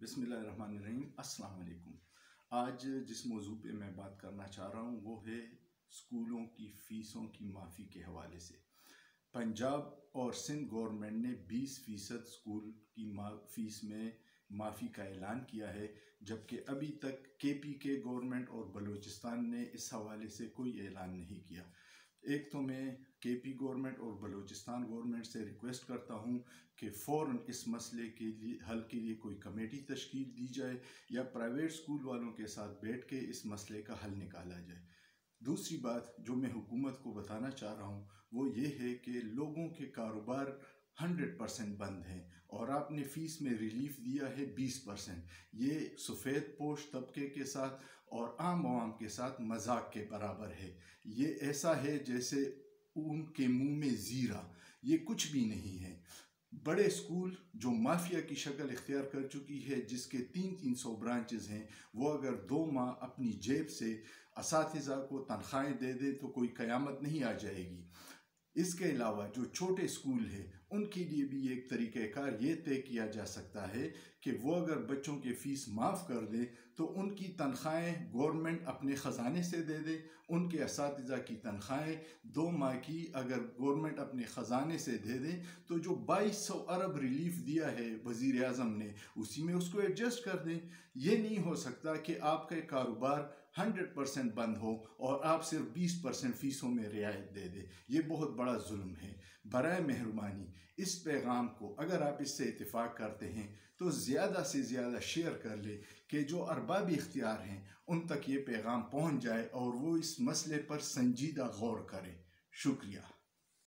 بسم اللہ الرحمن الرحیم۔ السلام علیکم۔ آج جس موضوع پہ میں بات کرنا چاہ رہا ہوں وہ ہے اسکولوں کی فیسوں کی معافی کے حوالے سے۔ پنجاب اور سندھ گورنمنٹ نے 20% اسکول کی فیس میں معافی کا اعلان کیا ہے، جبکہ ابھی تک KPK گورنمنٹ اور بلوچستان نے اس حوالے سے کوئی اعلان نہیں کیا۔ ایک تو میں KP گورنمنٹ اور بلوچستان گورنمنٹ سے ریکویسٹ کرتا ہوں کہ فوراً اس مسئلے کے لیے حل کے لیے کوئی کمیٹی تشکیل دی جائے یا پرائیویٹ اسکول والوں کے ساتھ بیٹھ کے اس مسئلے کا حل نکالا جائے۔ دوسری بات جو میں حکومت کو بتانا چاہ رہا ہوں وہ یہ ہے کہ لوگوں کے کاروبار 100% بند ہیں اور آپ نے فیس میں ریلیف دیا ہے 20%۔ یہ سفید پوش طبقے کے ساتھ اور عام عوام کے ساتھ مذاق کے برابر ہے۔ یہ ایسا ہے جیسے ان کے منہ میں زیرہ، یہ کچھ بھی نہیں ہے۔ بڑے اسکول جو مافیا کی شکل اختیار کر چکی ہے، جس کے 300 برانچز ہیں، وہ اگر 2 ماہ اپنی جیب سے اساتذہ کو تنخواہیں دے دے تو کوئی قیامت نہیں آ جائے گی۔ اس کے علاوہ جو چھوٹے اسکول ہیں ان کے لیے بھی ایک طریقہ کار یہ طے کیا جا سکتا ہے کہ وہ اگر بچوں کے فیس معاف کر دیں تو ان کی تنخواہیں گورنمنٹ اپنے خزانے سے دے دے۔ ان کے اساتذہ کی تنخواہیں 2 ماہ کی اگر گورنمنٹ اپنے خزانے سے دے دیں تو جو 2200 ارب ریلیف دیا ہے وزیر اعظم نے، اسی میں اس کو ایڈجسٹ کر دیں۔ یہ نہیں ہو سکتا کہ آپ کا کاروبار 100% بند ہو اور آپ صرف 20% فیسوں میں رعایت دے دیں۔ یہ بہت بڑا ظلم ہے۔ برائے مہربانی اس پیغام کو اگر آپ اس سے اتفاق کرتے ہیں تو زیادہ سے زیادہ شیئر کر لیں کہ جو ارباب اختیار ہیں ان تک یہ پیغام پہنچ جائے اور وہ اس مسئلے پر سنجیدہ غور کریں۔ شکریہ۔